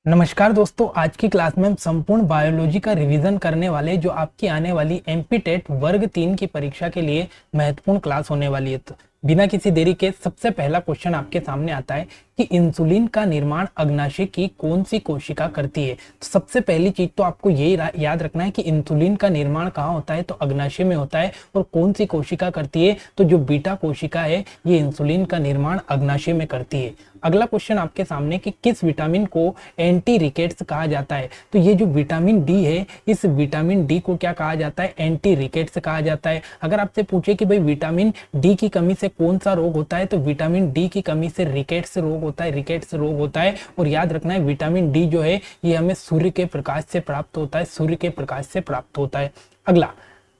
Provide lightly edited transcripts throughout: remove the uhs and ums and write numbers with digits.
नमस्कार दोस्तों, आज की क्लास में हम संपूर्ण बायोलॉजी का रिवीजन करने वाले जो आपकी आने वाली एमपी टेट वर्ग 3 की परीक्षा के लिए महत्वपूर्ण क्लास होने वाली है। तो बिना किसी देरी के सबसे पहला क्वेश्चन आपके सामने आता है कि इंसुलिन का निर्माण अग्नाशय की कौन सी कोशिका करती है। तो सबसे पहली चीज तो आपको यही याद रखना है कि इंसुलिन का निर्माण कहाँ होता है, तो अग्नाशय में होता है। और कौन सी कोशिका करती है, तो जो बीटा कोशिका है ये इंसुलिन का निर्माण अग्नाशय में करती है। अगला क्वेश्चन आपके सामने कि किस विटामिन को एंटी रिकेट्स कहा जाता है। तो ये जो विटामिन डी है, इस विटामिन डी को क्या कहा जाता है, एंटी रिकेट्स कहा जाता है। अगर आपसे पूछे कि भाई विटामिन डी की कमी से कौन सा रोग होता है, तो विटामिन डी की कमी से रिकेट्स रोग होता है, रिकेट्स रोग होता है। और याद रखना है विटामिन डी जो है ये हमें सूर्य के प्रकाश से प्राप्त होता है, सूर्य के प्रकाश से प्राप्त होता है। अगला,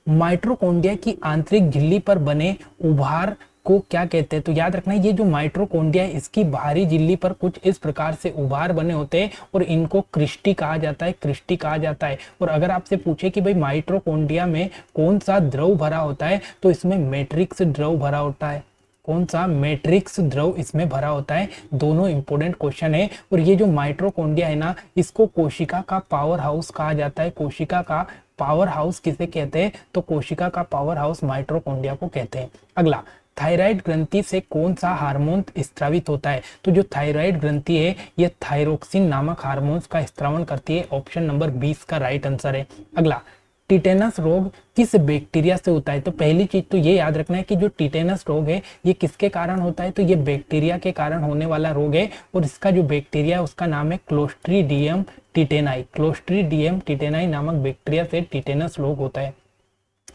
माइटोकॉन्ड्रिया की आंतरिक झिल्ली पर बने उभार को क्या कहते हैं। तो याद रखना है ये जो माइटोकॉन्ड्रिया है इसकी बाहरी झिल्ली पर कुछ इस प्रकार से उभार बने होते हैं और इनको क्रिस्टी कहा जाता है, क्रिस्टी कहा जाता है। और अगर आपसे पूछे कि भाई माइटोकॉन्ड्रिया में कौन सा द्रव भरा होता है, तो इसमें मैट्रिक्स द्रव भरा होता है। कौन सा, मैट्रिक्स द्रव इसमें भरा होता है। दोनों इंपॉर्टेंट क्वेश्चन है। और ये जो माइटोकॉन्ड्रिया है ना, इसको कोशिका का पावर हाउस कहा जाता है। कोशिका का पावर हाउस किसे कहते हैं, तो कोशिका का पावर हाउस माइटोकॉन्ड्रिया को कहते हैं। अगला, थायराइड ग्रंथि से कौन सा हार्मोन स्त्रावित होता है। तो जो थायराइड ग्रंथि है ये थायरोक्सिन नामक हार्मोन्स का स्त्रावण करती है। ऑप्शन नंबर 20 का राइट आंसर है। अगला, टिटेनस रोग किस बैक्टीरिया से होता है। तो पहली चीज तो ये याद रखना है कि जो टिटेनस रोग है ये किसके कारण होता है, तो ये बैक्टीरिया के कारण होने वाला रोग है। और इसका जो बैक्टीरिया है उसका नाम है क्लोस्ट्रीडियम टिटेनाई। क्लोस्ट्रीडियम टिटेनाई नामक बैक्टीरिया से टिटेनस रोग होता है।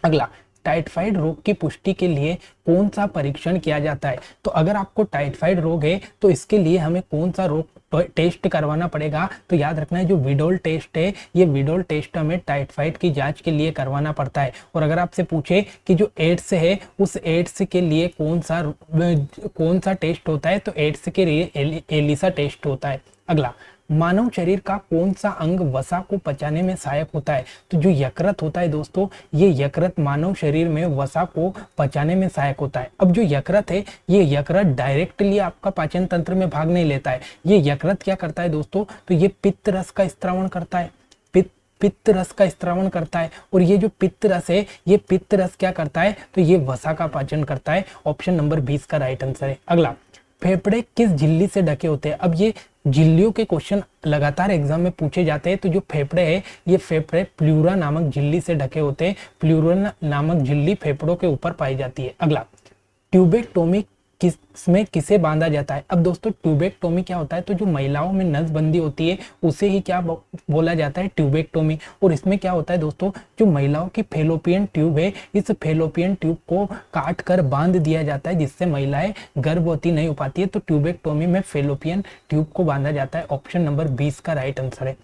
अगला, टाइफाइड रोग की पुष्टि के लिए कौन सा परीक्षण किया जाता है। तो अगर आपको टाइफाइड रोग है तो इसके लिए हमें कौन सा रोग टेस्ट करवाना पड़ेगा। तो याद रखना है जो विडोल टेस्ट है, ये विडोल टेस्ट हमें टाइफाइड की जांच के लिए करवाना पड़ता है। और अगर आपसे पूछे कि जो एड्स है उस एड्स के लिए कौन सा टेस्ट होता है, तो एड्स के लिए एलिसा टेस्ट होता है। अगला, मानव शरीर का कौन सा अंग वसा को पचाने में सहायक होता है। तो जो यकृत होता है दोस्तों, ये यकृत मानव शरीर में वसा को पचाने में सहायक होता है। अब जो यकृत है ये यकृत डायरेक्टली आपका पाचन तंत्र में भाग नहीं लेता है। ये यकृत क्या करता है दोस्तों, तो ये पित्त रस का स्त्रावण करता है। पित्त रस का स्त्रावण करता है। और ये जो पित्त रस है ये पित्त रस क्या करता है, तो ये वसा का पाचन करता है। ऑप्शन नंबर 20 का राइट आंसर है। अगला, फेफड़े किस झिल्ली से ढके होते हैं। अब ये झिल्लियों के क्वेश्चन लगातार एग्जाम में पूछे जाते हैं। तो जो फेफड़े है ये फेफड़े प्लूरा नामक झिल्ली से ढके होते हैं। प्लूरा नामक झिल्ली फेफड़ों के ऊपर पाई जाती है। अगला, ट्यूबेक्टोमी किसमें किसे बांधा जाता है। अब दोस्तों ट्यूबेक्टोमी क्या होता है, तो जो महिलाओं में नसबंदी होती है उसे ही क्या बोला जाता है, ट्यूबेक्टोमी। और इसमें क्या होता है दोस्तों, जो महिलाओं की फेलोपियन ट्यूब है इस फेलोपियन ट्यूब को काट कर बांध दिया जाता है जिससे महिलाएं गर्भवती नहीं हो पाती है। तो ट्यूबेक्टोमी में फेलोपियन ट्यूब को बांधा जाता है। ऑप्शन नंबर 20 का राइट आंसर है।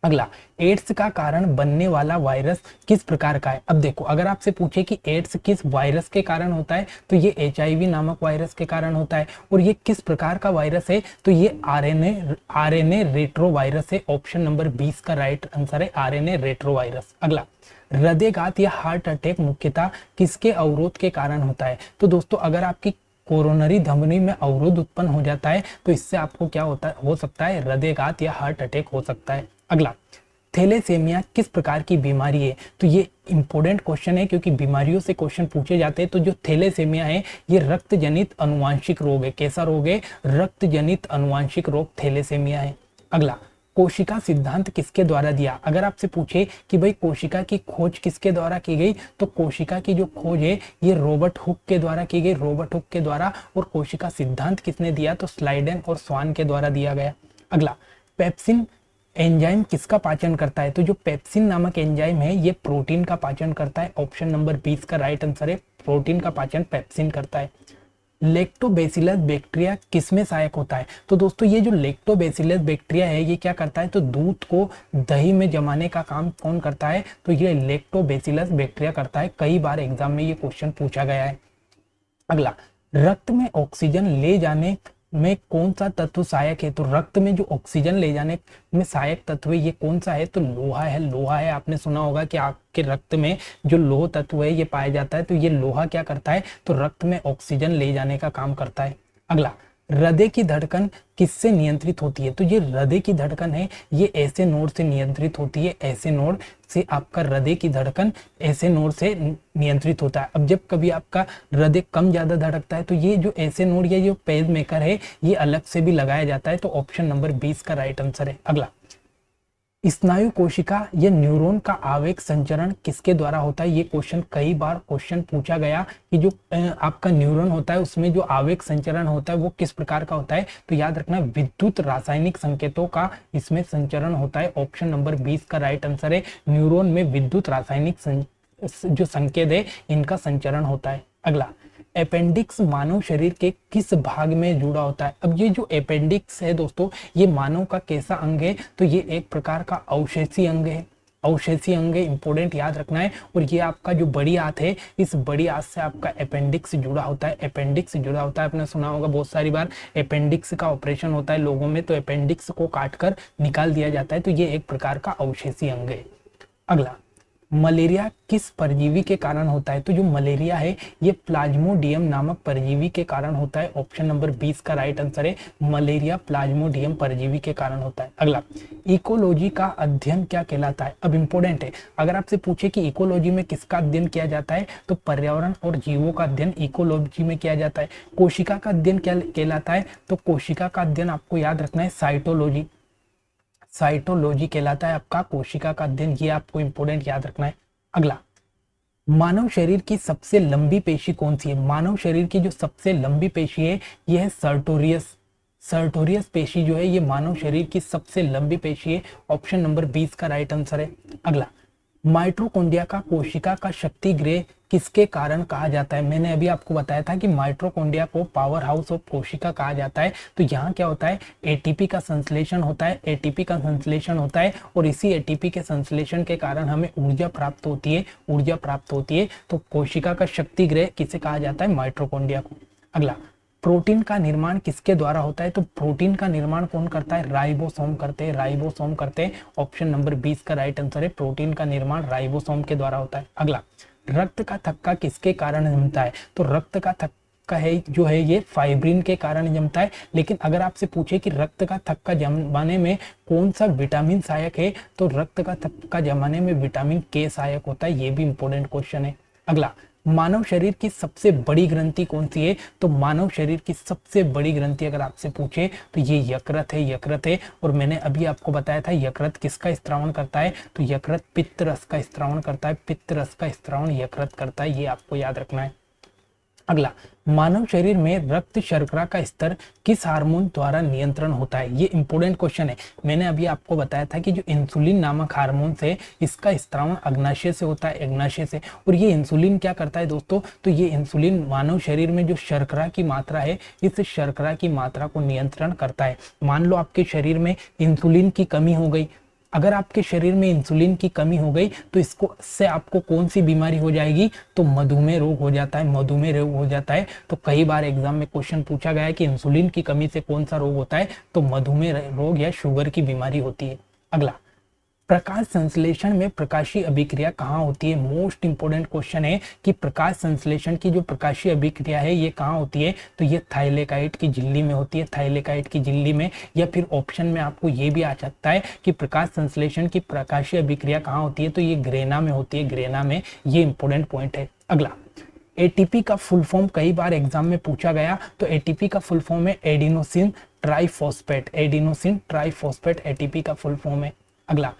अगला, एड्स का कारण बनने वाला वायरस किस प्रकार का है। अब देखो अगर आपसे पूछे कि एड्स किस वायरस के कारण होता है, तो ये HIV नामक वायरस के कारण होता है। और ये किस प्रकार का वायरस है, तो ये आरएनए रेट्रो वायरस है। ऑप्शन नंबर 20 का राइट आंसर है, आरएनए रेट्रो वायरस। अगला, हृदयघात या हार्ट अटैक मुख्यतः किसके अवरोध के कारण होता है। तो दोस्तों अगर आपकी कोरोनरी धमनी में अवरोध उत्पन्न हो जाता है तो इससे आपको क्या हो सकता है, हृदयघात या हार्ट अटैक हो सकता है। अगला, थैलेसेमिया किस प्रकार की बीमारी है। तो ये इंपॉर्टेंट क्वेश्चन है क्योंकि बीमारियों से क्वेश्चन पूछे जाते हैं। तो जो थैलेसेमिया है ये रक्त जनित अनुवांशिक रोग है। कैसा रोग है, रक्त जनित अनुवांशिक रोग थैलेसेमिया है। अगला, कोशिका सिद्धांत किसके द्वारा दिया। अगर आपसे पूछे कि भाई कोशिका की खोज किसके द्वारा की गई, तो कोशिका की जो खोज है ये रॉबर्ट हुक के द्वारा की गई, रॉबर्ट हुक के द्वारा। और कोशिका सिद्धांत किसने दिया, तो स्लाइडेन और स्वान के द्वारा दिया गया। अगला, पेप्सिन एंजाइम किसका पाचन करता है। तो जो पेप्सिन नामक एंजाइम है ये प्रोटीन का पाचन करता है। ऑप्शन नंबर 20 का राइट आंसर है, प्रोटीन का पाचन पेप्सिन करता है। लैक्टोबैसिलस बैक्टीरिया किसमें सहायक होता है। तो दोस्तों ये जो लैक्टोबैसिलस बैक्टीरिया है ये क्या करता है, तो दूध को दही में जमाने का काम कौन करता है, तो ये लैक्टोबैसिलस बैक्टीरिया करता है। कई बार एग्जाम में ये क्वेश्चन पूछा गया है। अगला, रक्त में ऑक्सीजन ले जाने में कौन सा तत्व सहायक है। तो रक्त में जो ऑक्सीजन ले जाने में सहायक तत्व है ये कौन सा है, तो लोहा है। लोहा है, आपने सुना होगा कि आपके रक्त में जो लोह तत्व है ये पाया जाता है। तो ये लोहा क्या करता है, तो रक्त में ऑक्सीजन ले जाने का काम करता है। अगला, हृदय की धड़कन किससे नियंत्रित होती है? तो ये हृदय की धड़कन है, ये ऐसे नोड से नियंत्रित होती है, ऐसे नोड से आपका हृदय की धड़कन ऐसे नोड से नियंत्रित होता है। अब जब कभी आपका हृदय कम ज्यादा धड़कता है तो ये जो ऐसे नोड या जो पेज मेकर है ये अलग से भी लगाया जाता है। तो ऑप्शन नंबर 20 का राइट आंसर है। अगला, स्नायु कोशिका या न्यूरॉन का आवेग संचरण किसके द्वारा होता है? ये क्वेश्चन कई बार क्वेश्चन पूछा गया कि जो आपका न्यूरॉन होता है उसमें जो आवेग संचरण होता है वो किस प्रकार का होता है? तो याद रखना विद्युत रासायनिक संकेतों का इसमें संचरण होता है। ऑप्शन नंबर 20 का राइट आंसर है। न्यूरॉन में विद्युत रासायनिक जो संकेत है इनका संचरण होता है। अगला, अपेंडिक्स मानव शरीर के किस भाग में जुड़ा होता है? अब ये जो अपेंडिक्स है दोस्तों ये मानव का कैसा अंग है? तो ये एक प्रकार का अवशेषी अंग है। अवशेषी अंग इंपोर्टेंट याद रखना है। और ये आपका जो बड़ी आंत है इस बड़ी आंत से आपका अपेंडिक्स जुड़ा होता है। अपेंडिक्स जुड़ा होता है, आपने सुना होगा बहुत सारी बार अपेंडिक्स का ऑपरेशन होता है लोगों में, तो अपेंडिक्स को काट कर निकाल दिया जाता है। तो ये एक प्रकार का अवशेषी अंग है। अगला, मलेरिया किस परजीवी के कारण होता है? तो जो मलेरिया है ये प्लाज्मोडियम नामक परजीवी के कारण होता है। ऑप्शन नंबर 20 का राइट आंसर है। मलेरिया प्लाज्मोडियम परजीवी के कारण होता है। अगला, इकोलॉजी का अध्ययन क्या कहलाता है? अब इंपॉर्टेंट है, अगर आपसे पूछे कि इकोलॉजी में किसका अध्ययन किया जाता है तो पर्यावरण और जीवों का अध्ययन इकोलॉजी में किया जाता है। कोशिका का अध्ययन क्या कहलाता है? तो कोशिका का अध्ययन आपको याद रखना है साइटोलॉजी। साइटोलॉजी कहलाता है आपका कोशिका का अध्ययन, ये आपको इंपोर्टेंट याद रखना है। अगला, मानव शरीर की सबसे लंबी पेशी कौन सी है? मानव शरीर की जो सबसे लंबी पेशी है ये है सर्टोरियस। सर्टोरियस पेशी जो है ये मानव शरीर की सबसे लंबी पेशी है। ऑप्शन नंबर 20 का राइट आंसर है। अगला, माइटोकॉन्ड्रिया का कोशिका का शक्ति गृह किसके कारण कहा जाता है? मैंने अभी आपको बताया था कि माइटोकॉन्ड्रिया को पावर हाउस ऑफ कोशिका कहा जाता है। तो यहाँ क्या होता है, एटीपी का संश्लेषण होता है। एटीपी का संश्लेषण होता है और इसी एटीपी के संश्लेषण के कारण हमें ऊर्जा प्राप्त होती है। ऊर्जा प्राप्त होती है तो कोशिका का शक्ति गृह किसे कहा जाता है? माइटोकॉन्ड्रिया को। अगला, प्रोटीन का निर्माण किसके द्वारा होता है? तो प्रोटीन का निर्माण कौन करता है? राइबोसोम करते हैं। राइबोसोम करते हैं। ऑप्शन नंबर 20 का राइट आंसर है। प्रोटीन का निर्माण राइबोसोम के द्वारा होता है। अगला, रक्त का थक्का किसके कारण जमता है? तो रक्त का थक्का है जो है ये फाइब्रिन के कारण जमता है। लेकिन अगर आपसे पूछे कि रक्त का थक्का जमाने में कौन सा विटामिन सहायक है तो रक्त का थक्का जमाने में विटामिन के सहायक होता है। ये भी इंपॉर्टेंट क्वेश्चन है। अगला, मानव शरीर की सबसे बड़ी ग्रंथि कौन सी है? तो मानव शरीर की सबसे बड़ी ग्रंथि अगर आपसे पूछे तो ये यकृत है। यकृत है। और मैंने अभी आपको बताया था यकृत किसका स्त्रावण करता है? तो यकृत पित्त रस का स्त्रावण करता है। पित्त रस का स्त्रावण यकृत करता है, ये आपको याद रखना है। अगला, मानव शरीर में रक्त शर्करा का स्तर किस हार्मोन द्वारा नियंत्रण होता है? ये इंपॉर्टेंट क्वेश्चन है। मैंने अभी आपको बताया था कि जो इंसुलिन नामक हार्मोन से इसका स्त्रावण अग्नाशय से होता है, अग्नाशय से। और ये इंसुलिन क्या करता है दोस्तों? तो ये इंसुलिन मानव शरीर में जो शर्करा की मात्रा है इस शर्करा की मात्रा को नियंत्रण करता है। मान लो आपके शरीर में इंसुलिन की कमी हो गई, अगर आपके शरीर में इंसुलिन की कमी हो गई तो इससे आपको कौन सी बीमारी हो जाएगी? तो मधुमेह रोग हो जाता है। मधुमेह रोग हो जाता है। तो कई बार एग्जाम में क्वेश्चन पूछा गया है कि इंसुलिन की कमी से कौन सा रोग होता है? तो मधुमेह रोग या शुगर की बीमारी होती है। अगला, प्रकाश संश्लेषण में प्रकाशीय अभिक्रिया कहाँ होती है? मोस्ट इंपोर्टेंट क्वेश्चन है कि प्रकाश संश्लेषण की जो प्रकाशीय अभिक्रिया है ये कहाँ होती है? तो ये थाइलेकाइट की झिल्ली में होती है। थाइलेकाइट की झिल्ली में। या फिर ऑप्शन में आपको ये भी आ सकता है कि प्रकाश संश्लेषण की प्रकाशीय अभिक्रिया कहाँ होती है? तो ये ग्रेना में होती है। ग्रेना में। ये इंपोर्टेंट पॉइंट है। अगला, एटीपी का फुल फॉर्म कई बार एग्जाम में पूछा गया। तो एटीपी का फुल फॉर्म है adenosine triphosphate. Adenosine triphosphate ATP का फुल फॉर्म है। अगला,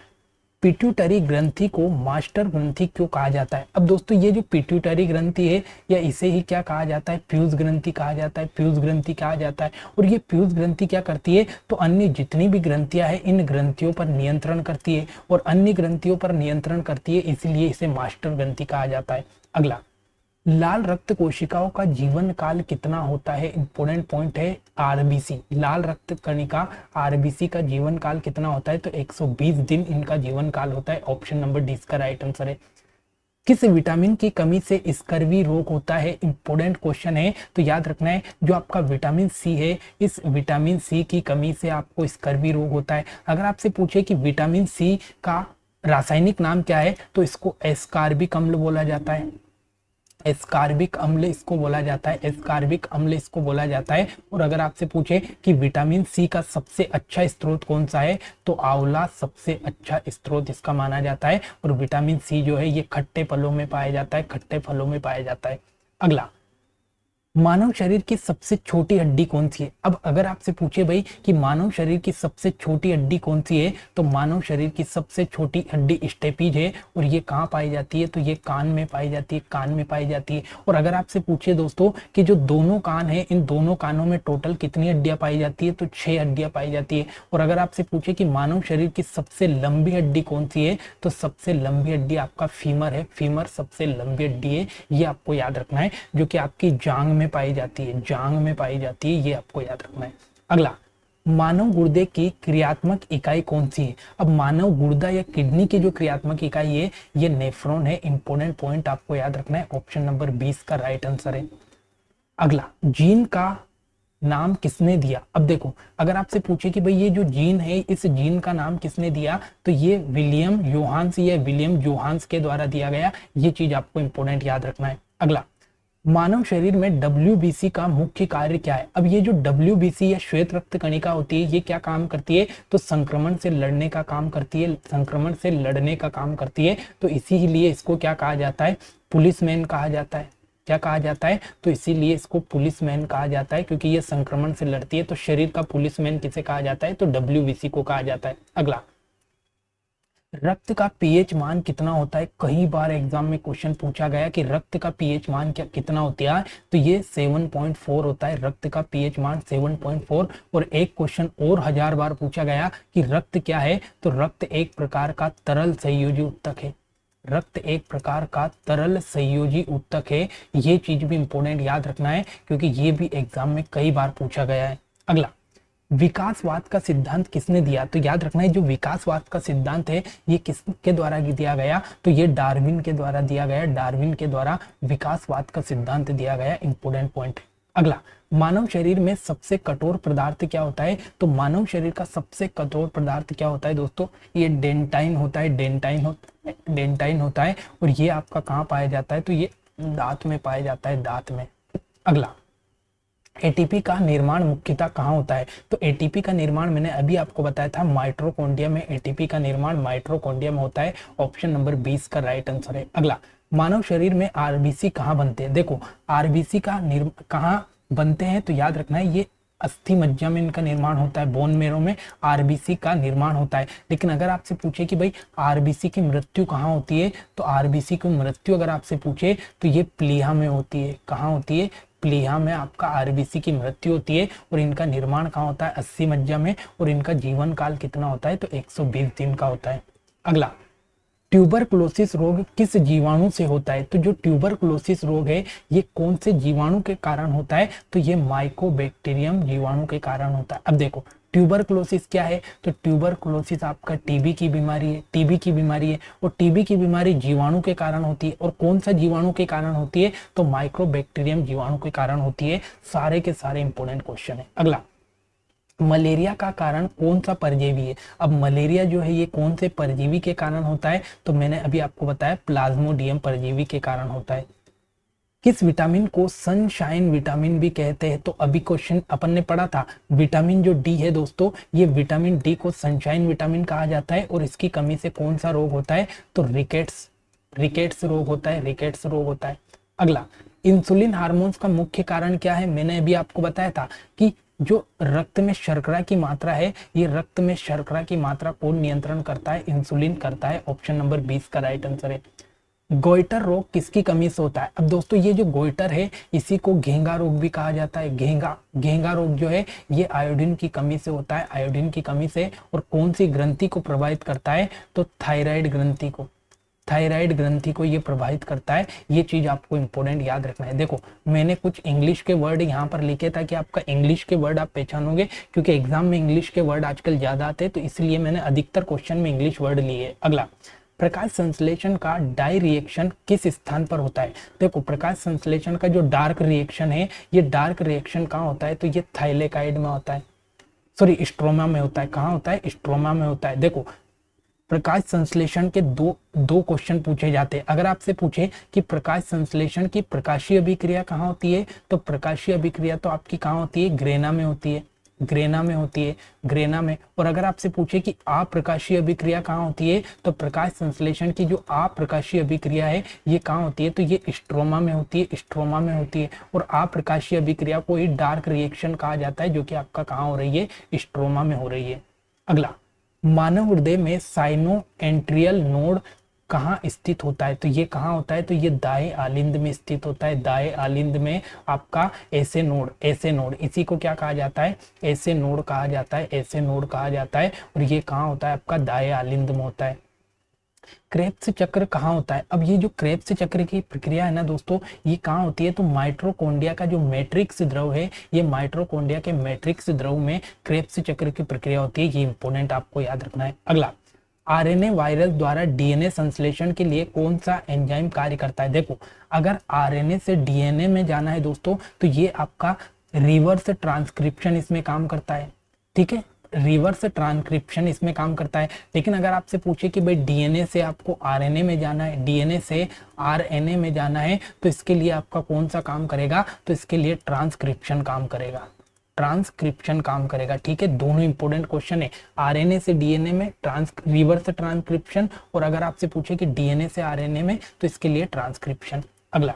पिट्यूटरी ग्रंथि को मास्टर ग्रंथि क्यों कहा जाता है? अब दोस्तों ये जो पिट्यूटरी ग्रंथि है या इसे ही क्या कहा जाता है? फ्यूज ग्रंथि कहा जाता है। फ्यूज ग्रंथि कहा जाता है। और ये फ्यूज ग्रंथि क्या करती है? तो अन्य जितनी भी ग्रंथियां हैं इन ग्रंथियों पर नियंत्रण करती है और अन्य ग्रंथियों पर नियंत्रण करती है, इसलिए इसे मास्टर ग्रंथि कहा जाता है। अगला, लाल रक्त कोशिकाओं का जीवन काल कितना होता है? इंपोर्टेंट पॉइंट है आरबीसी। लाल रक्त कणिका आरबीसी का जीवन काल कितना होता है? तो 120 दिन इनका जीवन काल होता है। ऑप्शन नंबर 20 का राइट आंसर है। किस विटामिन की कमी से स्कर्वी रोग होता है? इंपोर्टेंट क्वेश्चन है। तो याद रखना है जो आपका विटामिन सी है इस विटामिन सी की कमी से आपको स्कर्वी रोग होता है। अगर आपसे पूछे कि विटामिन सी का रासायनिक नाम क्या है तो इसको एस्कॉर्बिक अम्ल बोला जाता है। एस्कार्बिक अम्ल इसको बोला जाता है, एस्कार्बिक अम्ल इसको बोला जाता है। और अगर आपसे पूछे कि विटामिन सी का सबसे अच्छा स्रोत कौन सा है, तो आंवला सबसे अच्छा स्रोत इसका माना जाता है। और विटामिन सी जो है ये खट्टे फलों में पाया जाता है, खट्टे फलों में पाया जाता है। अगला, मानव शरीर की सबसे छोटी हड्डी कौन सी है? अब अगर आपसे पूछे भाई कि मानव शरीर की सबसे छोटी हड्डी कौन सी है, तो मानव शरीर की सबसे छोटी हड्डी स्टेपीज है। और ये कहाँ पाई जाती है? तो ये कान में पाई जाती है, कान में पाई जाती है। और अगर आपसे पूछे दोस्तों कि जो दोनों कान है, इन दोनों कानों में टोटल कितनी हड्डियां पाई जाती है, तो 6 हड्डियां पाई जाती है। और अगर आपसे पूछे कि मानव शरीर की सबसे लंबी हड्डी कौन सी है, तो सबसे लंबी हड्डी आपका फीमर है, फीमर सबसे लंबी हड्डी है। ये आपको याद रखना है, जो कि आपकी जांग में पाई जाती है, जांग में पाई जाती है, ये आपको याद रखना है। अगला, मानव गुर्दे की क्रियात्मक इकाई कौन सी है? अब मानव गुर्दा या किडनी की जो क्रियात्मक इकाई है, ये नेफ्रॉन है। इंपोर्टेंट पॉइंट आपको याद रखना है, ऑप्शन नंबर 20 का राइट आंसर है। अगला, जीन का नाम किसने दिया? अब देखो, अगर आपसे पूछे कि भाई ये जो जीन है, इस जीन का नाम किसने दिया, तो ये विलियम योहान्स या विलियम जोहान्स के द्वारा दिया गया। ये चीज आपको इंपोर्टेंट याद रखना है। अगला, मानव शरीर में WBC का मुख्य कार्य क्या है? अब ये जो WBC या श्वेत रक्त कणिका होती है, ये क्या काम करती है? तो संक्रमण से लड़ने का काम करती है, संक्रमण से लड़ने का काम करती है। तो इसीलिए इसको क्या कहा जाता है? पुलिसमैन कहा जाता है। क्या कहा जाता है? तो इसीलिए इसको पुलिसमैन कहा जाता है, क्योंकि ये संक्रमण से लड़ती है। तो शरीर का पुलिसमैन किसे कहा जाता है? तो WBC को कहा जाता है। अगला, रक्त का पीएच मान कितना होता है? कई बार एग्जाम में क्वेश्चन पूछा गया कि रक्त का पीएच मान क्या कितना होता है, तो ये 7.4 होता है। रक्त का पीएच मान 7.4। और एक क्वेश्चन और 1000 बार पूछा गया कि रक्त क्या है, तो रक्त एक प्रकार का तरल संयोजी उत्तक है। रक्त एक प्रकार का तरल संयोजी उत्तक है। ये चीज भी इंपॉर्टेंट याद रखना है, क्योंकि ये भी एग्जाम में कई बार पूछा गया है। अगला, विकासवाद का सिद्धांत किसने दिया? तो याद रखना है, जो विकासवाद का सिद्धांत है, ये किसके द्वारा दिया गया? तो ये डार्विन के द्वारा दिया गया। डार्विन के द्वारा विकासवाद का सिद्धांत दिया गया। Important point. अगला, मानव शरीर में सबसे कठोर पदार्थ क्या होता है? तो मानव शरीर का सबसे कठोर पदार्थ क्या होता है दोस्तों? ये डेंटाइन होता है, डेंटाइन होता है। और ये आपका कहाँ पाया जाता है? तो ये दांत में पाया जाता है, दांत में। अगला, एटीपी का निर्माण मुख्यतः कहाँ होता है? तो एटीपी का निर्माण मैंने अभी आपको बताया था, माइटोकॉन्ड्रिया में एटीपी का निर्माण माइटोकॉन्ड्रिया में होता है। ऑप्शन नंबर 20 का राइट आंसर है। अगला, मानव शरीर में आरबीसी कहाँ बनते हैं? देखो, आरबीसी का कहाँ बनते हैं, तो याद रखना है, ये अस्थि मज्जा में इनका निर्माण होता है, बोन मेरो में आरबीसी का निर्माण होता है। लेकिन अगर आपसे पूछे कि भाई आरबीसी की मृत्यु कहाँ होती है, तो आरबीसी की मृत्यु अगर आपसे पूछे तो ये प्लीहा में होती है। कहाँ होती है? प्लीहा में आपका आरबीसी की मृत्यु होती है। और इनका निर्माण कहाँ होता है? अस्थि मज्जा में। और इनका जीवन काल कितना होता है? तो 120 दिन का होता है। अगला, ट्यूबरकुलोसिस रोग किस जीवाणु से होता है? तो जो ट्यूबरकुलोसिस रोग है, ये कौन से जीवाणु के कारण होता है? तो ये माइकोबैक्टीरियम जीवाणु के कारण होता है। अब देखो, ट्यूबरकुलोसिस क्या है? तो ट्यूबरकुलोसिस आपका टीबी की बीमारी है, टीबी की बीमारी है। और टीबी की बीमारी जीवाणु के कारण होती है। और कौन सा जीवाणु के कारण होती है? तो माइकोबैक्टीरियम जीवाणु के कारण होती है। सारे के सारे इंपोर्टेंट क्वेश्चन है। अगला, मलेरिया का कारण कौन सा परजीवी है? अब मलेरिया जो है ये कौन से परजीवी के कारण होता है? तो मैंने अभी आपको बताया, प्लाज्मोडियम परजीवी के कारण होता है। किस विटामिन को सनशाइन विटामिन भी कहते हैं? तो अभी क्वेश्चन अपन ने पढ़ा था, विटामिन जो डी है दोस्तों, ये विटामिन डी को सनशाइन विटामिन कहा जाता है। और इसकी कमी से कौन सा रोग होता है? तो रिकेट्स रोग होता है, रिकेट्स रोग होता है। अगला, इंसुलिन हार्मोन्स का मुख्य कारण क्या है? मैंने अभी आपको बताया था कि जो रक्त में शर्करा की मात्रा है, ये रक्त में शर्करा की मात्रा को नियंत्रण करता है, इंसुलिन करता है। ऑप्शन नंबर 20 का राइट आंसर है। गोइटर रोग किसकी कमी से होता है? अब दोस्तों, ये जो गोइटर है, इसी को घेंगा रोग भी कहा जाता है। घेंगा रोग जो है, ये आयोडीन की कमी से होता है, आयोडीन की कमी से। और कौन सी ग्रंथि को प्रभावित करता है? तो थायराइड ग्रंथि को, थायराइड ग्रंथि को ये प्रभावित करता है। ये चीज आपको इंपॉर्टेंट याद रखना है। देखो, मैंने कुछ इंग्लिश के वर्ड यहाँ पर लिखे ताकि आपका इंग्लिश के वर्ड आप पहचानोगे, क्योंकि एग्जाम में इंग्लिश के वर्ड आजकल ज्यादा आते हैं, तो इसलिए मैंने अधिकतर क्वेश्चन में इंग्लिश वर्ड लिए। अगला, प्रकाश संश्लेषण का डाई रिएक्शन किस स्थान पर होता है? देखो, प्रकाश संश्लेषण का जो डार्क रिएक्शन है, ये डार्क रिएक्शन कहाँ होता है? तो ये थाइलेकाइड में होता है, सॉरी स्ट्रोमा में होता है। कहाँ होता है? स्ट्रोमा में होता है। देखो, प्रकाश संश्लेषण के दो दो क्वेश्चन पूछे जाते हैं। अगर आपसे पूछे कि प्रकाश संश्लेषण की प्रकाशीय अभिक्रिया कहाँ होती है, तो प्रकाशीय अभिक्रिया तो आपकी कहाँ होती है, ग्रेना में होती है, ग्रेना में होती है, ग्रेना में। और अगर आपसे पूछे कि अप्रकाशीय अभिक्रिया कहाँ होती है, तो प्रकाश संश्लेषण की जो अप्रकाशीय अभिक्रिया है ये कहाँ होती है, तो ये स्ट्रोमा में होती है, स्ट्रोमा में होती है। और अप्रकाशीय अभिक्रिया को ही डार्क रिएक्शन कहा जाता है, जो कि आपका कहाँ हो रही है, स्ट्रोमा में हो रही है। अगला, मानव हृदय में साइनोएंट्रियल नोड कहाँ स्थित होता है, तो ये कहाँ होता है, तो ये दाएं आलिंद में स्थित होता है, दाएं आलिंद में आपका ऐसे नोड, ऐसे नोड, इसी को क्या कहा जाता है, ऐसे नोड कहा जाता है, ऐसे नोड कहा जाता है। और ये कहाँ होता है, आपका दाएं आलिंद में होता है। क्रेब्स चक्र कहाँ होता है, अब ये जो क्रेब्स चक्र की प्रक्रिया है ना दोस्तों, ये कहाँ होती है, तो माइटोकॉन्ड्रिया का जो मैट्रिक्स द्रव है, ये माइटोकॉन्ड्रिया के मैट्रिक्स द्रव में क्रेब्स चक्र की प्रक्रिया होती है। ये इंपोर्टेंट आपको याद रखना है। अगला, आरएनए वायरस द्वारा डीएनए संश्लेषण के लिए कौन सा एंजाइम कार्य करता है। देखो, अगर आरएनए से डीएनए में जाना है दोस्तों, तो ये आपका रिवर्स ट्रांसक्रिप्शन इसमें काम करता है, ठीक है, रिवर्स ट्रांसक्रिप्शन इसमें काम करता है। लेकिन अगर आपसे पूछे कि भाई डीएनए से आपको आरएनए में जाना है, डीएनए से आरएनए में जाना है, तो इसके लिए आपका कौन सा काम करेगा, तो इसके लिए ट्रांसक्रिप्शन काम करेगा, ट्रांसक्रिप्शन काम करेगा, ठीक है। दोनों इंपॉर्टेंट क्वेश्चन है, आरएनए से डीएनए में रिवर्स ट्रांसक्रिप्शन, और अगर आपसे पूछे कि डीएनए से आरएनए में, तो इसके लिए ट्रांसक्रिप्शन। अगला,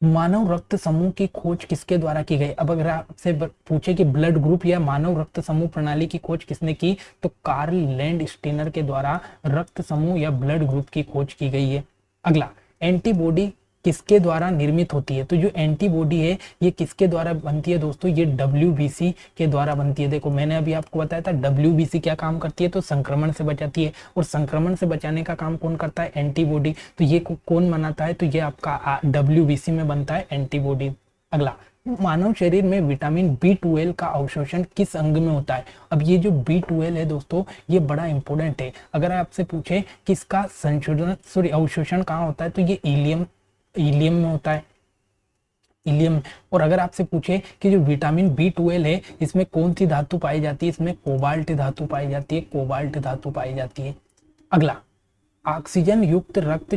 मानव रक्त समूह की खोज किसके द्वारा की गई। अब अगर आपसे पूछे कि ब्लड ग्रुप या मानव रक्त समूह प्रणाली की खोज किसने की, तो कार्ल लैंडस्टीनर के द्वारा रक्त समूह या ब्लड ग्रुप की खोज की गई है। अगला, एंटीबॉडी किसके द्वारा निर्मित होती है, तो जो एंटीबॉडी है ये किसके द्वारा बनती है दोस्तों, ये WBC के द्वारा बनती है। देखो, मैंने अभी आपको बताया था WBC क्या काम करती है, तो संक्रमण से बचाती है, और संक्रमण से बचाने का काम कौन करता है, एंटीबॉडी। तो ये कौन बनाता है, तो ये आपका WBC में बनता है एंटीबॉडी। अगला, मानव शरीर में विटामिन B12 का अवशोषण किस अंग में होता है। अब ये जो B12 है दोस्तों, ये बड़ा इंपॉर्टेंट है। अगर आपसे पूछे कि इसका संशोधन अवशोषण कहाँ होता है, तो ये इलियम में होता है, इलियम। और अगर आपसे पूछे कि जो विटामिन B12 है, इसमें कौन सी धातु पाई जाती है, इसमें कोबाल्ट धातु पाई जाती है, कोबाल्ट धातु पाई जाती है। अगला, ऑक्सीजन युक्त रक्त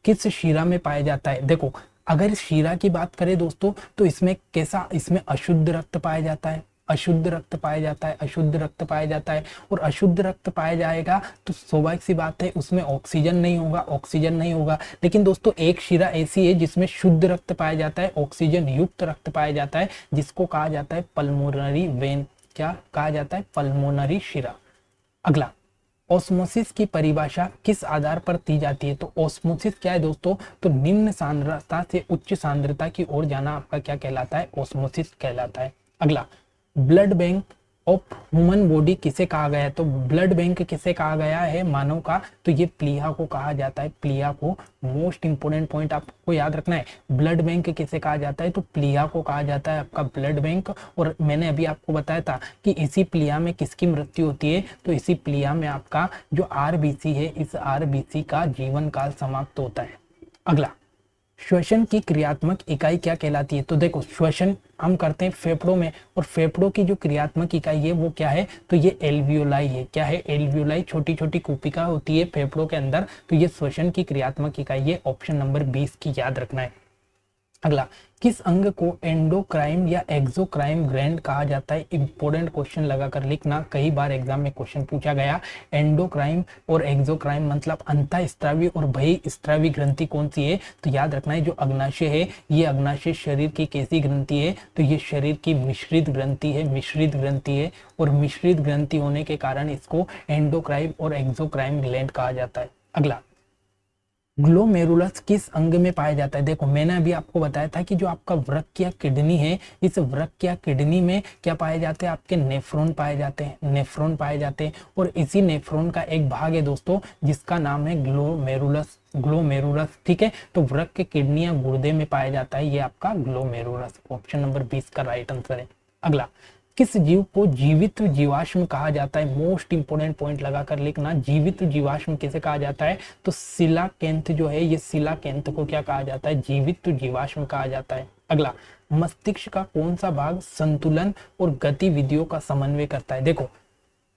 किस शिरा में पाया जाता है। देखो, अगर शिरा की बात करें दोस्तों, तो इसमें कैसा, इसमें अशुद्ध रक्त पाया जाता है, अशुद्ध रक्त पाया जाता है, अशुद्ध रक्त पाया जाता है। और अशुद्ध रक्त पाया जाएगा तो स्वाभाविक सी बात है उसमें ऑक्सीजन नहीं होगा, ऑक्सीजन नहीं होगा। लेकिन दोस्तों, एक शिरा ऐसी है जिसमें शुद्ध रक्त पाया जाता है, ऑक्सीजन युक्त रक्त पाया जाता है, जिसको कहा जाता है पल्मोनरी वेन। क्या कहा जाता है, पल्मोनरी शिरा। अगला, ऑस्मोसिस की परिभाषा किस आधार पर दी जाती है। तो ऑस्मोसिस क्या है दोस्तों, तो निम्न सांद्रता से उच्च सांद्रता की ओर जाना आपका क्या कहलाता है, ऑस्मोसिस कहलाता है। अगला, blood bank of human body किसे कहा गया है, तो ब्लड बैंक किसे कहा गया है, मानव का, तो ये प्लीहा को कहा जाता है, प्लीहा को। मोस्ट इंपोर्टेंट पॉइंट आपको याद रखना है, ब्लड बैंक किसे कहा जाता है, तो प्लीहा को कहा जाता है आपका ब्लड बैंक। और मैंने अभी आपको बताया था कि इसी प्लीहा में किसकी मृत्यु होती है, तो इसी प्लीहा में आपका जो RBC है, इस RBC का जीवन काल समाप्त होता है। अगला, श्वसन की क्रियात्मक इकाई क्या कहलाती है। तो देखो, श्वसन हम करते हैं फेफड़ों में, और फेफड़ों की जो क्रियात्मक इकाई है वो क्या है, तो ये एल्वियोलाई है। क्या है, एल्वियोलाई, छोटी छोटी कूपिका होती है फेफड़ों के अंदर, तो ये श्वसन की क्रियात्मक इकाई है। ऑप्शन नंबर 20 की याद रखना है। अगला, किस अंग को एंडोक्राइन या एक्सोक्राइन ग्लैंड कहा जाता है। इंपॉर्टेंट क्वेश्चन लगाकर लिखना, कई बार एग्जाम में क्वेश्चन पूछा गया। एंडोक्राइन और एक्सोक्राइन मतलब अंतःस्रावी और बहिःस्रावी ग्रंथि कौन सी है, तो याद रखना है जो अग्नाशय है, ये अग्नाशय शरीर की कैसी ग्रंथि है, तो ये शरीर की मिश्रित ग्रंथि है, मिश्रित ग्रंथि है। और मिश्रित ग्रंथि होने के कारण इसको एंडोक्राइन और एक्सोक्राइन ग्लैंड कहा जाता है। अगला, ग्लोमेरुलस किस अंग में पाया जाता है। देखो, मैंने अभी आपको बताया था कि जो आपका वृक्क या किडनी है, इस वृक्क या किडनी में क्या पाए जाते हैं, आपके नेफ्रॉन पाए जाते हैं, नेफ्रॉन पाए जाते हैं। और इसी नेफ्रॉन का एक भाग है दोस्तों जिसका नाम है ग्लोमेरुलस, ग्लोमेरुलस, ठीक है। तो वृक्क, किडनी या गुर्दे में पाया जाता है ये आपका ग्लोमेरुलस। ऑप्शन नंबर 20 का राइट आंसर है। अगला, किस जीव को जीवित जीवाश्म कहा जाता है। मोस्ट इंपोर्टेंट पॉइंट लगाकर लिखना, जीवित जीवाश्म किसे कहा जाता है, तो सिलाकेंथ जो है, ये सिलाकेंथ को क्या कहा जाता है, जीवित जीवाश्म कहा जाता है। अगला, मस्तिष्क का कौन सा भाग संतुलन और गतिविधियों का समन्वय करता है। देखो,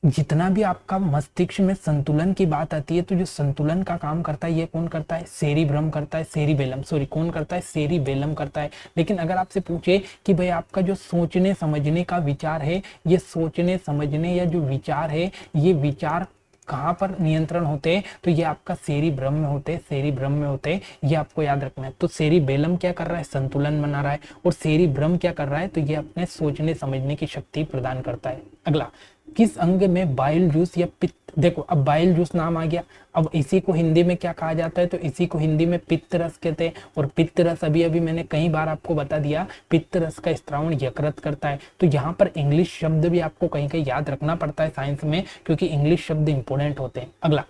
जितना भी आपका मस्तिष्क में संतुलन की बात आती है, तो जो संतुलन का काम करता है ये कौन करता है? सेरिब्रम करता है, सेरिबेलम, सॉरी कौन करता है? सेरिबेलम करता है। लेकिन अगर आपसे पूछे कि भाई आपका जो सोचने समझने का विचार है, ये सोचने समझने या जो विचार है, ये विचार कहाँ पर नियंत्रण होते हैं, तो ये आपका सेरिब्रम में होते हैं, सेरिब्रम में होते हैं, ये आपको याद रखना है। तो सेरिबेलम क्या कर रहा है? संतुलन बना रहा है। और सेरिब्रम क्या कर रहा है? तो ये अपने सोचने समझने की शक्ति प्रदान करता है। अगला, किस अंग में बाइल जूस या पित्त, देखो अब बाइल जूस नाम आ गया, अब इसी को हिंदी में क्या कहा जाता है? तो इसी को हिंदी में पित्त रस कहते हैं। और पित्त रस अभी अभी मैंने कई बार आपको बता दिया, पित्त रस का स्त्रावण यकृत करता है। तो यहाँ पर इंग्लिश शब्द भी आपको कहीं कहीं याद रखना पड़ता है साइंस में, क्योंकि इंग्लिश शब्द इंपोर्टेंट होते हैं। अगला,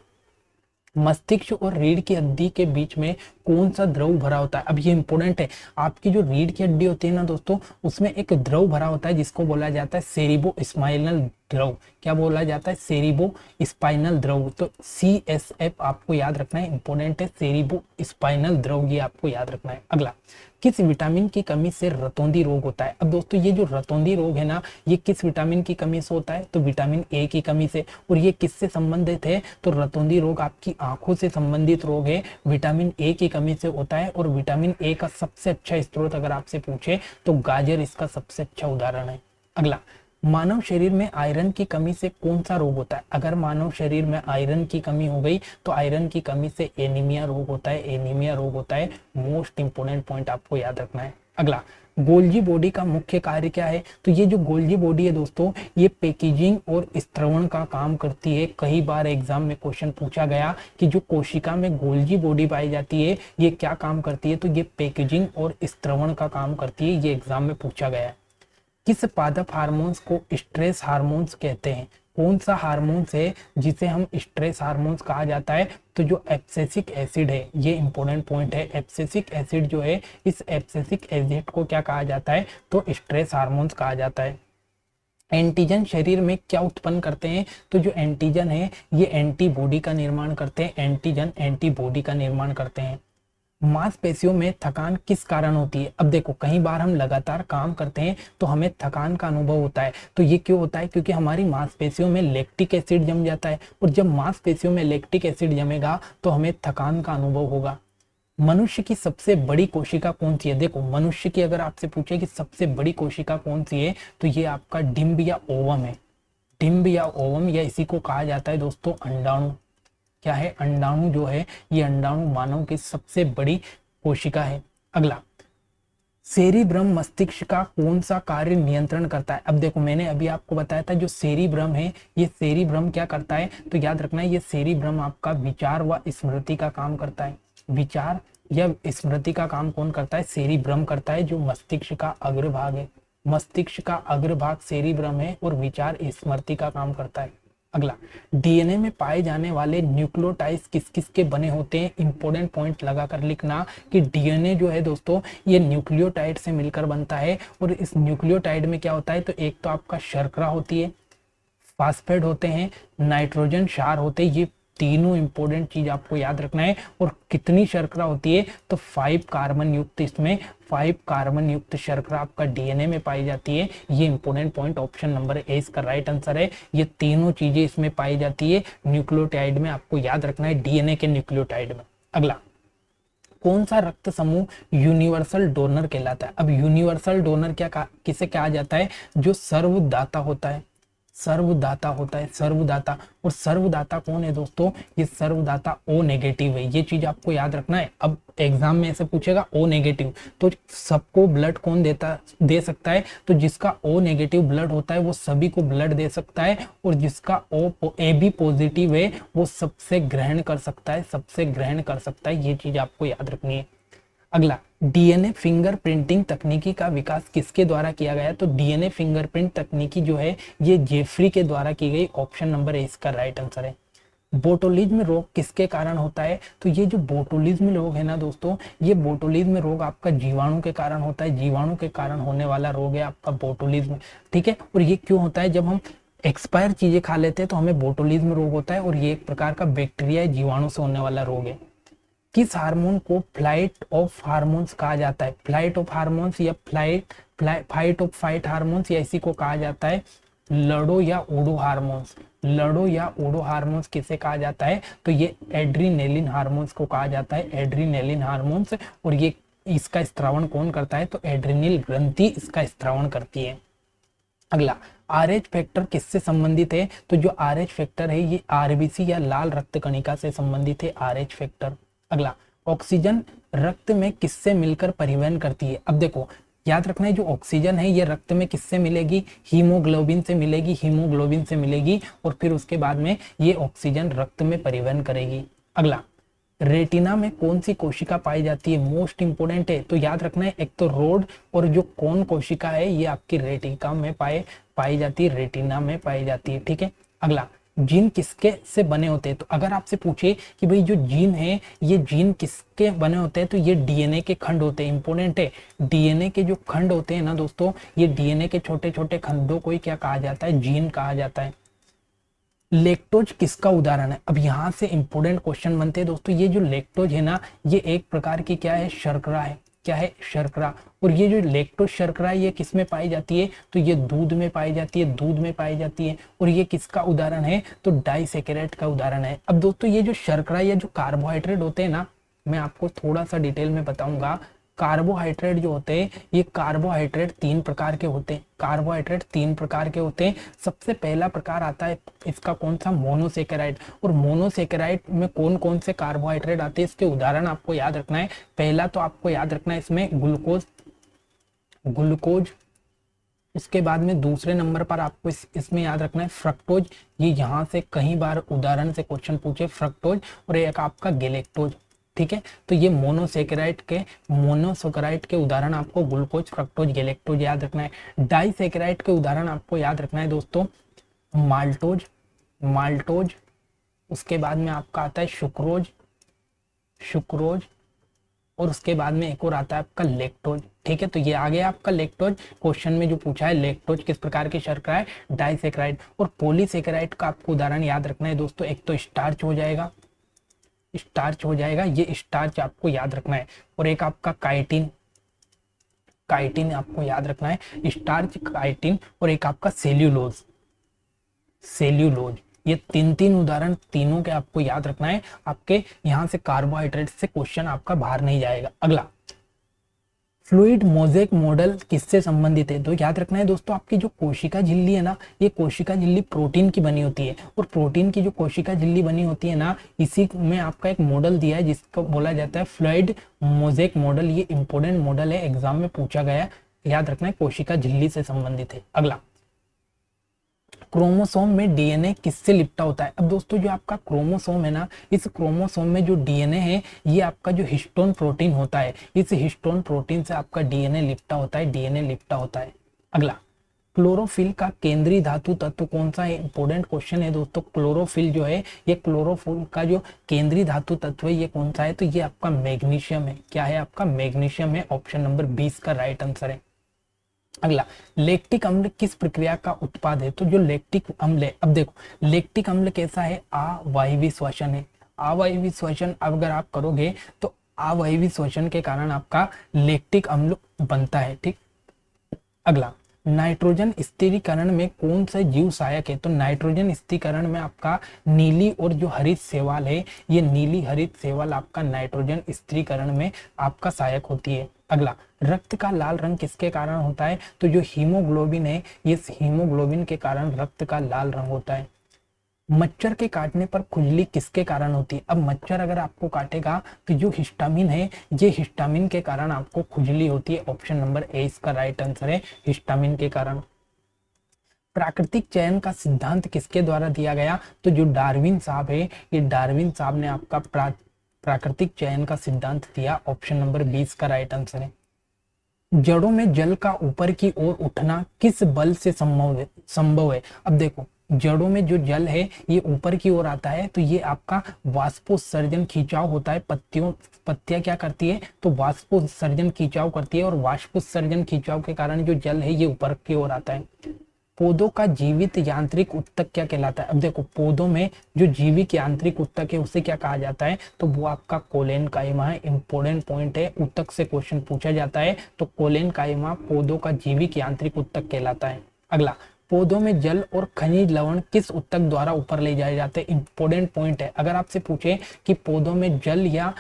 मस्तिष्क और रीढ़ की हड्डी के बीच में कौन सा द्रव भरा होता है? अब ये इंपॉर्टेंट है। आपकी जो रीढ़ की हड्डी होती है ना दोस्तों, उसमें एक द्रव भरा होता है जिसको बोला जाता है सेरिबो स्पाइनल द्रव। क्या बोला जाता है? सेरिबो स्पाइनल द्रव। तो CSF आपको याद रखना है, इंपॉर्टेंट है, सेरिबो स्पाइनल द्रव, ये आपको याद रखना है। अगला, किस विटामिन की कमी से रतौंधी रोग होता है? अब दोस्तों ये जो रतौंधी रोग है ना, ये किस विटामिन की कमी से होता है? तो विटामिन ए की कमी से। और ये किससे संबंधित है? तो रतौंधी रोग आपकी आंखों से संबंधित रोग है, विटामिन ए की कमी से होता है। और विटामिन ए का सबसे अच्छा स्रोत अगर आपसे पूछे तो गाजर इसका सबसे अच्छा उदाहरण है। अगला, मानव शरीर में आयरन की कमी से कौन सा रोग होता है? अगर मानव शरीर में आयरन की कमी हो गई तो आयरन की कमी से एनीमिया रोग होता है, एनीमिया रोग होता है। मोस्ट इंपोर्टेंट पॉइंट आपको याद रखना है। अगला, गोल्जी बॉडी का मुख्य कार्य क्या है? तो ये जो गोल्जी बॉडी है दोस्तों, ये पैकेजिंग और स्त्रवण का काम करती है। कई बार एग्जाम में क्वेश्चन पूछा गया कि जो कोशिका में गोल्जी बॉडी पाई जाती है, ये क्या काम करती है? तो ये पैकेजिंग और स्त्रवण का काम करती है। ये एग्जाम में पूछा गया है। किस पादप हार्मोन्स को स्ट्रेस हार्मोन्स कहते हैं? कौन सा हार्मोन्स है जिसे हम स्ट्रेस हार्मोन्स कहा जाता है? तो जो एब्सिसिक एसिड है, ये इंपॉर्टेंट पॉइंट है। एब्सिसिक एसिड जो है, इस एब्सिसिक एसिड को क्या कहा जाता है? तो स्ट्रेस हार्मोन्स कहा जाता है। एंटीजन शरीर में क्या उत्पन्न करते हैं? तो जो एंटीजन है, ये एंटीबॉडी का निर्माण करते हैं। एंटीजन एंटीबॉडी का निर्माण करते हैं। मांसपेशियों में थकान किस कारण होती है? अब देखो, कई बार हम लगातार काम करते हैं तो हमें थकान का अनुभव होता है। तो ये क्यों होता है? क्योंकि हमारी मांसपेशियों में लैक्टिक एसिड जम जाता है। और जब मांसपेशियों में लैक्टिक एसिड जमेगा तो हमें थकान का अनुभव होगा। मनुष्य की सबसे बड़ी कोशिका कौन सी है? देखो, मनुष्य की अगर आपसे पूछे कि सबसे बड़ी कोशिका कौन सी है, तो ये आपका डिंब या ओवम है। डिंब या ओवम, या इसी को कहा जाता है दोस्तों अंडाणु। क्या है? अंडाणु जो है, ये अंडाणु मानव की सबसे बड़ी कोशिका है। अगला, सेरिब्रम मस्तिष्क का कौन सा कार्य नियंत्रण करता है? अब देखो, मैंने अभी आपको बताया था जो सेरिब्रम है, ये सेरिब्रम क्या करता है? तो याद रखना है, ये सेरिब्रम आपका विचार व स्मृति का काम करता है। विचार या स्मृति का काम कौन करता है? सेरिब्रम करता है, जो मस्तिष्क का अग्रभाग है। मस्तिष्क का अग्रभाग सेरिब्रम है और विचार स्मृति का काम करता है। अगला, डीएनए में पाए जाने वाले न्यूक्लियोटाइड्स किस किस के बने होते हैं? इंपॉर्टेंट पॉइंट लगाकर लिखना कि डीएनए जो है दोस्तों, ये न्यूक्लियोटाइड से मिलकर बनता है। और इस न्यूक्लियोटाइड में क्या होता है? तो एक तो आपका शर्करा होती है, फास्फेट होते हैं, नाइट्रोजन क्षार होते हैं। ये तीनों इंपॉर्टेंट चीज आपको याद रखना है। और कितनी शर्करा होती है? तो 5 कार्बन युक्त, इसमें 5 कार्बन युक्त शर्करा आपका डीएनए में पाई जाती है। ये important point, option number A इसका राइट आंसर है। ये तीनों चीजें इसमें पाई जाती है न्यूक्लियोटाइड में, आपको याद रखना है, डीएनए के न्यूक्लियोटाइड में। अगला, कौन सा रक्त समूह यूनिवर्सल डोनर कहलाता है? अब यूनिवर्सल डोनर किसे कहा जाता है? जो सर्वदाता होता है। सर्वदाता होता है, सर्वदाता। और सर्वदाता कौन है दोस्तों? ये सर्वदाता ओ नेगेटिव है। ये चीज आपको याद रखना है। अब एग्जाम में ऐसे पूछेगा ओ नेगेटिव, तो सबको ब्लड कौन दे सकता है? तो जिसका ओ नेगेटिव ब्लड होता है वो सभी को ब्लड दे सकता है। और जिसका ए बी पॉजिटिव है वो सबसे ग्रहण कर सकता है, सबसे ग्रहण कर सकता है। ये चीज आपको याद रखनी है। अगला, डीएनए फिंगरप्रिंटिंग तकनीकी का विकास किसके द्वारा किया गया? तो डीएनए फिंगरप्रिंट तकनीकी जो है, ये जेफरी के द्वारा की गई। ऑप्शन नंबर ए इसका राइट आंसर है। बोटुलिज्म रोग किसके कारण होता है? तो ये जो बोटुलिज्म रोग है ना दोस्तों, ये बोटुलिज्म रोग आपका जीवाणु के कारण होता है। जीवाणु के कारण होने वाला रोग है आपका बोटुलिज्म, ठीक है। और ये क्यों होता है? जब हम एक्सपायर चीजें खा लेते हैं तो हमें बोटुलिज्म रोग होता है। और ये एक प्रकार का बैक्टीरिया है, जीवाणु से होने वाला रोग है। किस हार्मोन को फ्लाइट ऑफ हार्मोन्स कहा जाता है? फ्लाइट ऑफ हार्मोन्स या फाइट ऑफ फाइट हार्मोन्स, या इसी को कहा जाता है लड़ो या ऊडो हार्मोन्स, लड़ो या ऊडो हार्मोन्स किसे कहा जाता है, तो ये एड्रीनेलिन हार्मोन्स को कहा जाता है, एड्रीनेलिन हार्मोन्स। और ये इसका स्त्रावण कौन करता है, तो एड्रिनल ग्रंथि इसका स्त्रावण करती है। अगला, आरएच फैक्टर किससे संबंधित है, तो जो आरएच फैक्टर है ये आरबीसी या लाल रक्त कणिका से संबंधित है आरएच फैक्टर। अगला, ऑक्सीजन रक्त में किससे मिलकर परिवहन करती है। अब देखो याद रखना है, जो ऑक्सीजन है ये रक्त में किससे मिलेगी, हीमोग्लोबिन से मिलेगी, हीमोग्लोबिन से मिलेगी और फिर उसके बाद में ये ऑक्सीजन रक्त में परिवहन करेगी। अगला, रेटिना में कौन सी कोशिका पाई जाती है, मोस्ट इंपोर्टेंट है, तो याद रखना है एक तो रोड और जो कौन कोशिका है ये आपकी रेटिका में पाई जाती है, रेटिना में पाई जाती है। ठीक है। अगला, जीन किसके से बने होते हैं, तो अगर आपसे पूछे कि भाई जो जीन है ये जीन किसके बने होते हैं, तो ये डीएनए के खंड होते हैं। इंपोर्टेंट है, डीएनए के जो खंड होते हैं ना दोस्तों, ये डीएनए के छोटे छोटे खंडों को ही क्या कहा जाता है, जीन कहा जाता है। लेक्टोज किसका उदाहरण है, अब यहाँ से इंपोर्टेंट क्वेश्चन बनते हैं दोस्तों। ये जो लेक्टोज है ना, ये एक प्रकार की क्या है, शर्करा है। क्या है, शर्करा। और ये जो लेक्टोज शर्करा है ये किस में पाई जाती है, तो ये दूध में पाई जाती है, दूध में पाई जाती है। और ये किसका उदाहरण है, तो डाइसेकेरेट का उदाहरण है। अब दोस्तों ये जो शर्करा या जो कार्बोहाइड्रेट होते हैं ना, मैं आपको थोड़ा सा डिटेल में बताऊंगा। कार्बोहाइड्रेट जो होते हैं ये कार्बोहाइड्रेट 3 प्रकार के होते हैं, कार्बोहाइड्रेट 3 प्रकार के होते हैं। सबसे पहला प्रकार आता है इसका कौन सा, मोनोसेकेराइड। और मोनोसेकेराइड में कौन कौन से कार्बोहाइड्रेट आते हैं, इसके उदाहरण आपको याद रखना है। पहला तो आपको याद रखना है इसमें ग्लूकोज। उसके बाद में दूसरे नंबर पर आपको इसमें याद रखना है फ्रक्टोज। ये यहाँ से कई बार उदाहरण से क्वेश्चन पूछे, फ्रक्टोज। और एक आपका गैलेक्टोज। ठीक है। तो ये मोनोसेकेराइड के उदाहरण आपको ग्लूकोज, फ्रक्टोज, गैलेक्टोज याद रखना है। डाइसेकेराइड के उदाहरण आपको याद रखना है दोस्तों, माल्टोज। उसके बाद में आपका आता है सुक्रोज। और उसके बाद में एक और आता है आपका लेक्टोज। ठीक है। तो ये आ गया आपका लेक्टोज। क्वेश्चन में जो पूछा है लेक्टोज किस प्रकार की शर्करा है, डाइसेकेराइड। और पॉलीसेकेराइड का आपको उदाहरण याद रखना है दोस्तों, एक तो स्टार्च हो जाएगा, ये स्टार्च आपको याद रखना है। और एक आपका काइटिन आपको याद रखना है, स्टार्च, काइटिन। और एक आपका सेल्यूलोज। ये तीन उदाहरण तीनों के आपको याद रखना है। आपके यहाँ से कार्बोहाइड्रेट से क्वेश्चन आपका बाहर नहीं जाएगा। अगला, फ्लूइड मोज़ेक मॉडल किससे संबंधित है, तो याद रखना है दोस्तों, आपकी जो कोशिका झिल्ली है ना, ये कोशिका झिल्ली प्रोटीन की बनी होती है। और प्रोटीन की जो कोशिका झिल्ली बनी होती है ना, इसी में आपका एक मॉडल दिया है जिसको बोला जाता है फ्लूइड मोज़ेक मॉडल। ये इंपोर्टेंट मॉडल है, एग्जाम में पूछा गया है, याद रखना है, कोशिका झिल्ली से संबंधित है। अगला, क्रोमोसोम में डीएनए किससे लिपटा होता है। अब दोस्तों जो आपका क्रोमोसोम है ना, इस क्रोमोसोम में जो डीएनए है ये आपका जो हिस्टोन प्रोटीन होता है, इस हिस्टोन प्रोटीन से आपका डीएनए लिपटा होता है। अगला, क्लोरोफिल का केंद्रीय धातु तत्व कौन सा है, इंपोर्टेंट क्वेश्चन है दोस्तों। क्लोरोफिल जो है, ये क्लोरोफिल का जो केंद्रीय धातु तत्व है ये कौन सा है, तो ये आपका मैग्नीशियम है। क्या है, आपका मैग्नीशियम है। ऑप्शन नंबर 20 का राइट आंसर है। अगला, लैक्टिक अम्ल किस प्रक्रिया का उत्पाद है, तो जो लैक्टिक अम्ल है, अब देखो लैक्टिक अम्ल कैसा है, अवायवीय श्वसन है। अवायवीय श्वसन अगर आप करोगे तो अवायवीय श्वसन के कारण आपका लैक्टिक अम्ल बनता है। ठीक। अगला, नाइट्रोजन स्थिरीकरण में कौन सा जीव सहायक है, तो नाइट्रोजन स्थिरीकरण में आपका नीली और जो हरित शैवाल है, ये नीली हरित शैवाल आपका नाइट्रोजन स्थिरीकरण में आपका सहायक होती है। अगला, रक्त का लाल रंग किसके कारण होता है, तो जो हीमोग्लोबिन है, इस हीमोग्लोबिन के कारण रक्त का लाल रंग होता है। मच्छर के काटने पर खुजली किसके कारण होती है, अब मच्छर अगर आपको काटेगा तो जो हिस्टामिन है, ये हिस्टामिन के कारण आपको खुजली होती है। ऑप्शन नंबर ए इसका राइट आंसर है, हिस्टामिन के कारण। प्राकृतिक चयन का सिद्धांत किसके द्वारा दिया गया, तो जो डार्विन साहब है, ये डार्विन साहब ने आपका प्राकृतिक चयन का सिद्धांत दिया। ऑप्शन नंबर 20 का राइट आंसर है। जड़ों में जल का ऊपर की ओर उठना किस बल से संभव है। अब देखो जड़ों में जो जल है ये ऊपर की ओर आता है, तो ये आपका वाष्पोत्सर्जन खिंचाव होता है। पत्तियां क्या करती है, तो वाष्पोत्सर्जन खिंचाव करती है, और वाष्पोत्सर्जन खिंचाव के कारण जो जल है ये ऊपर की ओर आता है। पौधों का जीवित यांत्रिक ऊतक क्या कहलाता है, अब देखो पौधों में जो जीवित यांत्रिक ऊतक है उसे क्या कहा जाता है, तो वो आपका कोलेन काइमा है। इंपोर्टेंट पॉइंट है, ऊतक से क्वेश्चन पूछा जाता है तो कोलेन काइमा पौधों का जीवित यांत्रिक ऊतक कहलाता है। अगला, पौधों में जल और खनिज लवण किस ऊतक द्वारा ऊपर ले जाए जाते हैं? इंपॉर्टेंट पॉइंट है। अगर आपसे पूछे कि पौधों में जल या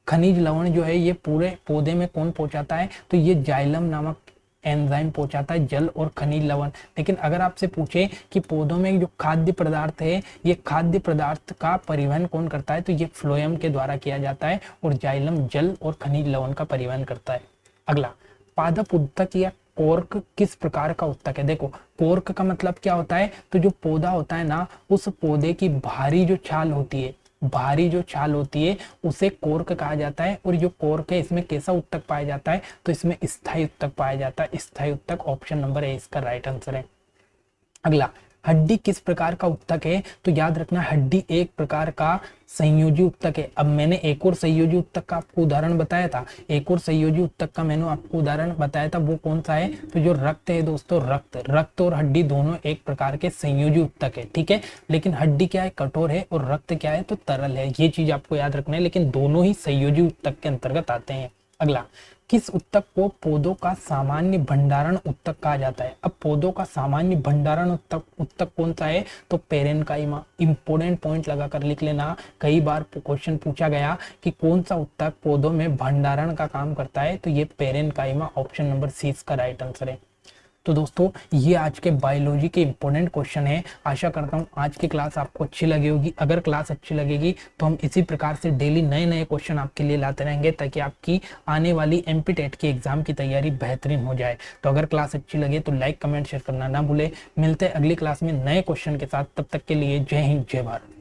खनिज लवण जो है ये पूरे पौधे में कौन पहुंचाता है, तो ये जाइलम नामक एंजाइम पहुंचाता है जल और खनिज लवण। लेकिन अगर आपसे पूछे कि पौधों में जो खाद्य पदार्थ है ये खाद्य पदार्थ का परिवहन कौन करता है, तो ये फ्लोएम के द्वारा किया जाता है और जाइलम जल और खनिज लवण का परिवहन करता है। अगला, पादप ऊतक या कोर्क किस प्रकार का ऊतक है? देखो, कोर्क का मतलब क्या होता है, तो जो पौधा होता है ना, उस पौधे की बाहरी जो छाल होती है, बाहरी जो छाल होती है उसे कोर्क कहा जाता है। और जो कोर्क है इसमें कैसा ऊतक पाया जाता है, तो इसमें स्थायी ऊतक पाया जाता है। स्थायी ऊतक ऑप्शन नंबर ए इसका राइट आंसर है। अगला, हड्डी किस प्रकार का ऊतक है? तो याद रखना, हड्डी एक प्रकार का संयोजी ऊतक है। अब मैंने एक और संयोजी ऊतक का आपको उदाहरण बताया था, एक और संयोजी ऊतक का मैंने आपको उदाहरण बताया था, वो कौन सा है, तो जो रक्त है दोस्तों, रक्त और हड्डी दोनों एक प्रकार के संयोजी ऊतक है, ठीक है। लेकिन हड्डी क्या है, कठोर है, और रक्त क्या है, तो तरल है। ये चीज आपको याद रखना है, लेकिन दोनों ही संयोजी ऊतक के अंतर्गत आते हैं। अगला, किस ऊतक को पौधों का सामान्य भंडारण ऊतक कहा जाता है? अब पौधों का सामान्य भंडारण ऊतक कौन सा है, तो पेरेन्काइमा। इंपोर्टेंट पॉइंट लगा कर लिख लेना, कई बार क्वेश्चन पूछा गया कि कौन सा ऊतक पौधों में भंडारण का काम करता है, तो ये पेरेन्काइमा ऑप्शन नंबर सी इसका राइट आंसर है। तो दोस्तों, ये आज के बायोलॉजी के इंपॉर्टेंट क्वेश्चन है। आशा करता हूँ आज की क्लास आपको अच्छी लगी होगी। अगर क्लास अच्छी लगेगी तो हम इसी प्रकार से डेली नए नए क्वेश्चन आपके लिए लाते रहेंगे, ताकि आपकी आने वाली एमपी टेट की एग्जाम की तैयारी बेहतरीन हो जाए। तो अगर क्लास अच्छी लगे तो लाइक, कमेंट, शेयर करना ना भूले। मिलते हैं अगली क्लास में नए क्वेश्चन के साथ, तब तक के लिए जय हिंद, जय भारत।